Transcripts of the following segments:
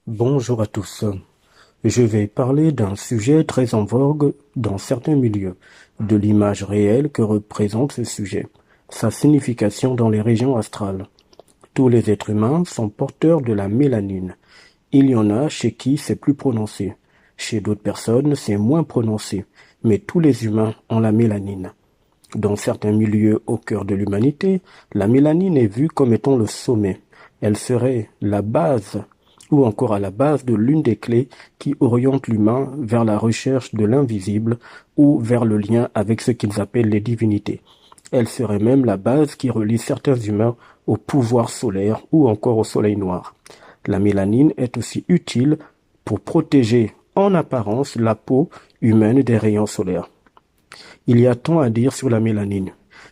Bonjour à tous. Je vais parler d'un sujet très en vogue dans certains milieux, de l'image réelle que représente ce sujet, sa signification dans les régions astrales. Tous les êtres humains sont porteurs de la mélanine. Il y en a chez qui c'est plus prononcé. Chez d'autres personnes, c'est moins prononcé. Mais tous les humains ont la mélanine. Dans certains milieux au cœur de l'humanité, la mélanine est vue comme étant le sommet. Elle serait la base ou encore à la base de l'une des clés qui orientent l'humain vers la recherche de l'invisible ou vers le lien avec ce qu'ils appellent les divinités. Elle serait même la base qui relie certains humains au pouvoir solaire ou encore au soleil noir. La mélanine est aussi utile pour protéger en apparence la peau humaine des rayons solaires. Il y a tant à dire sur la mélanine,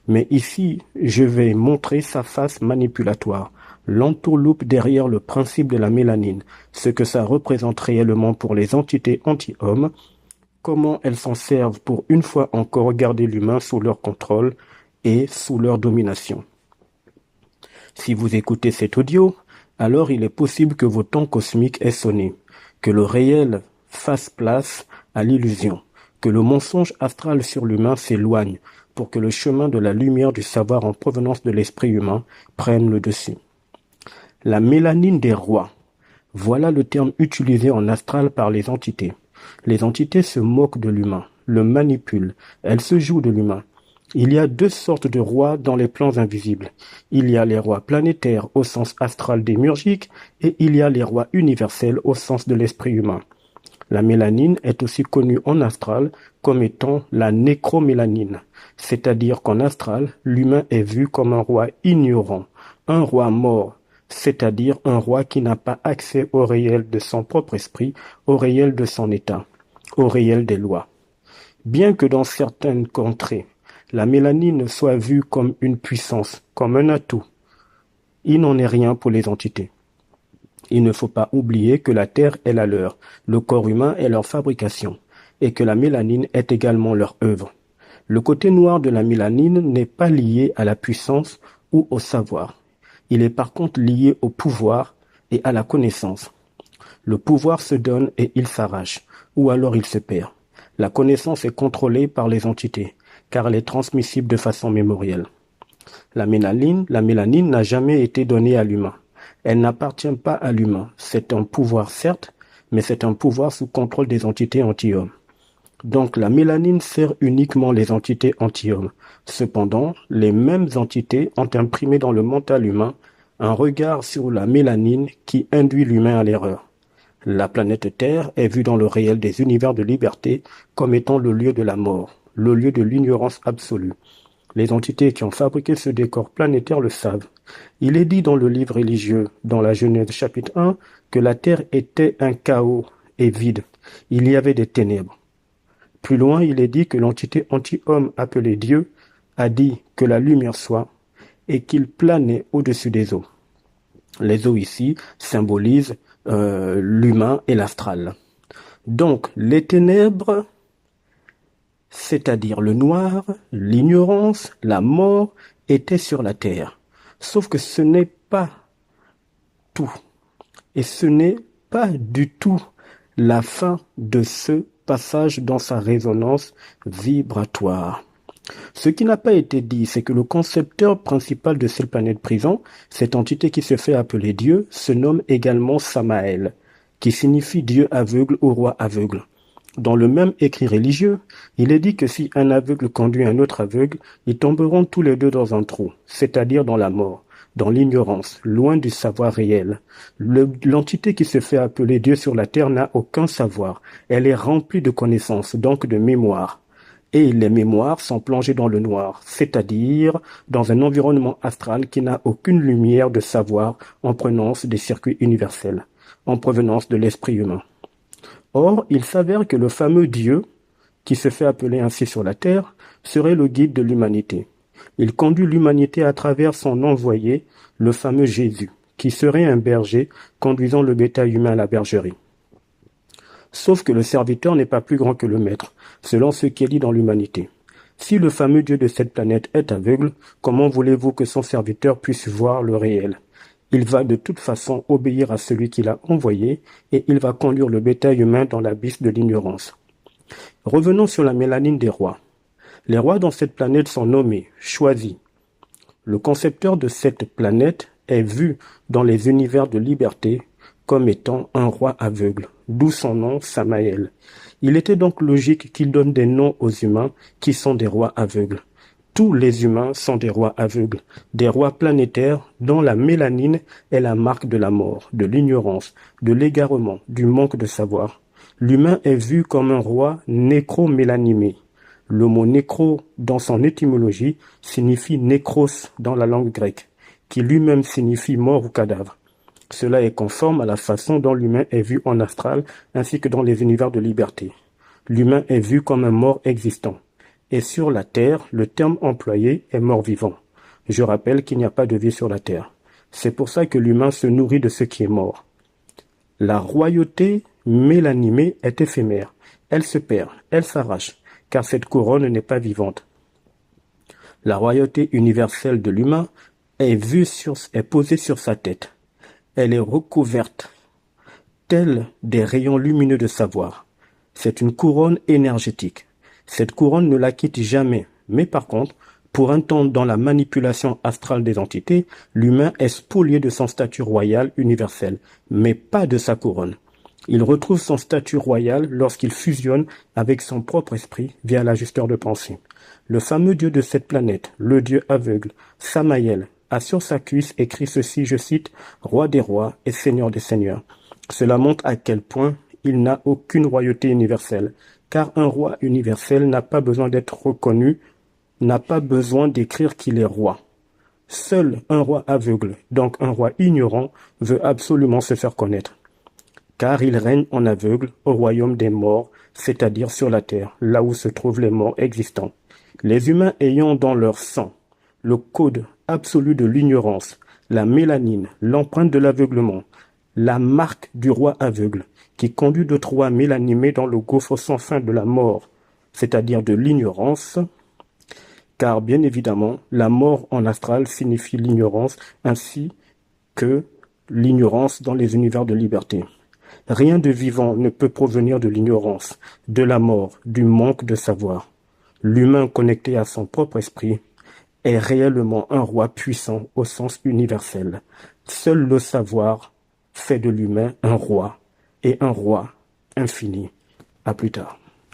mais ici je vais montrer sa face manipulatoire, l'entourloupe derrière le principe de la mélanine, ce que ça représente réellement pour les entités anti-hommes, comment elles s'en servent pour une fois encore garder l'humain sous leur contrôle et sous leur domination. Si vous écoutez cet audio, alors il est possible que vos temps cosmiques aient sonné, que le réel fasse place à l'illusion, que le mensonge astral sur l'humain s'éloigne pour que le chemin de la lumière du savoir en provenance de l'esprit humain prenne le dessus. La mélanine des rois. Voilà le terme utilisé en astral par les entités. Les entités se moquent de l'humain, le manipulent, elles se jouent de l'humain. Il y a deux sortes de rois dans les plans invisibles. Il y a les rois planétaires au sens astral démiurgique et il y a les rois universels au sens de l'esprit humain. La mélanine est aussi connue en astral comme étant la nécromélanine, c'est-à-dire qu'en astral, l'humain est vu comme un roi ignorant, un roi mort, c'est-à-dire un roi qui n'a pas accès au réel de son propre esprit, au réel de son état, au réel des lois. Bien que dans certaines contrées, la mélanine soit vue comme une puissance, comme un atout, il n'en est rien pour les entités. Il ne faut pas oublier que la Terre est la leur, le corps humain est leur fabrication, et que la mélanine est également leur œuvre. Le côté noir de la mélanine n'est pas lié à la puissance ou au savoir. Il est par contre lié au pouvoir et à la connaissance. Le pouvoir se donne et il s'arrache, ou alors il se perd. La connaissance est contrôlée par les entités, car elle est transmissible de façon mémorielle. La mélanine n'a jamais été donnée à l'humain. Elle n'appartient pas à l'humain. C'est un pouvoir certes, mais c'est un pouvoir sous contrôle des entités anti-hommes. Donc la mélanine sert uniquement les entités anti-hommes. Cependant, les mêmes entités ont imprimé dans le mental humain un regard sur la mélanine qui induit l'humain à l'erreur. La planète Terre est vue dans le réel des univers de liberté comme étant le lieu de la mort, le lieu de l'ignorance absolue. Les entités qui ont fabriqué ce décor planétaire le savent. Il est dit dans le livre religieux, dans la Genèse chapitre 1, que la Terre était un chaos et vide. Il y avait des ténèbres. Plus loin, il est dit que l'entité anti-homme appelée Dieu a dit que la lumière soit et qu'il planait au-dessus des eaux. Les eaux ici symbolisent l'humain et l'astral. Donc, les ténèbres, c'est-à-dire le noir, l'ignorance, la mort, étaient sur la terre. Sauf que ce n'est pas tout. Et ce n'est pas du tout la fin de ce passage dans sa résonance vibratoire. Ce qui n'a pas été dit, c'est que le concepteur principal de cette planète prison, cette entité qui se fait appeler Dieu, se nomme également Samaël, qui signifie Dieu aveugle ou roi aveugle. Dans le même écrit religieux, il est dit que si un aveugle conduit un autre aveugle, ils tomberont tous les deux dans un trou, c'est-à-dire dans la mort, dans l'ignorance, loin du savoir réel. L'entité qui se fait appeler Dieu sur la terre n'a aucun savoir. Elle est remplie de connaissances, donc de mémoire. Et les mémoires sont plongées dans le noir, c'est-à-dire dans un environnement astral qui n'a aucune lumière de savoir en provenance des circuits universels, en provenance de l'esprit humain. Or, il s'avère que le fameux Dieu, qui se fait appeler ainsi sur la terre, serait le guide de l'humanité. Il conduit l'humanité à travers son envoyé, le fameux Jésus, qui serait un berger conduisant le bétail humain à la bergerie. Sauf que le serviteur n'est pas plus grand que le maître, selon ce qui est dit dans l'humanité. Si le fameux Dieu de cette planète est aveugle, comment voulez-vous que son serviteur puisse voir le réel? Il va de toute façon obéir à celui qui l'a envoyé et il va conduire le bétail humain dans l'abysse de l'ignorance. Revenons sur la mélanine des rois. Les rois dans cette planète sont nommés, choisis. Le concepteur de cette planète est vu dans les univers de liberté comme étant un roi aveugle, d'où son nom Samaël. Il était donc logique qu'il donne des noms aux humains qui sont des rois aveugles. Tous les humains sont des rois aveugles, des rois planétaires dont la mélanine est la marque de la mort, de l'ignorance, de l'égarement, du manque de savoir. L'humain est vu comme un roi nécromélanimé. Le mot nécro, dans son étymologie, signifie nécros dans la langue grecque, qui lui-même signifie mort ou cadavre. Cela est conforme à la façon dont l'humain est vu en astral ainsi que dans les univers de liberté. L'humain est vu comme un mort existant. Et sur la Terre, le terme employé est mort-vivant. Je rappelle qu'il n'y a pas de vie sur la Terre. C'est pour ça que l'humain se nourrit de ce qui est mort. La royauté mélanimée est éphémère. Elle se perd, elle s'arrache, car cette couronne n'est pas vivante. La royauté universelle de l'humain est posée sur sa tête. Elle est recouverte, telle des rayons lumineux de savoir. C'est une couronne énergétique. Cette couronne ne la quitte jamais, mais par contre, pour un temps dans la manipulation astrale des entités, l'humain est spolié de son statut royal universel, mais pas de sa couronne. Il retrouve son statut royal lorsqu'il fusionne avec son propre esprit via l'ajusteur de pensée. Le fameux dieu de cette planète, le dieu aveugle, Samaël, a sur sa cuisse écrit ceci, je cite, « Roi des rois et Seigneur des seigneurs ». Cela montre à quel point il n'a aucune royauté universelle, car un roi universel n'a pas besoin d'être reconnu, n'a pas besoin d'écrire qu'il est roi. Seul un roi aveugle, donc un roi ignorant, veut absolument se faire connaître. Car il règne en aveugle au royaume des morts, c'est-à-dire sur la terre, là où se trouvent les morts existants. Les humains ayant dans leur sang le code absolu de l'ignorance, la mélanine, l'empreinte de l'aveuglement, la marque du roi aveugle, qui conduit d'autres rois mélanimés dans le gouffre sans fin de la mort, c'est-à-dire de l'ignorance, car bien évidemment, la mort en astral signifie l'ignorance, ainsi que l'ignorance dans les univers de liberté. Rien de vivant ne peut provenir de l'ignorance, de la mort, du manque de savoir. L'humain connecté à son propre esprit est réellement un roi puissant au sens universel. Seul le savoir fait de l'humain un roi, et un roi infini. À plus tard.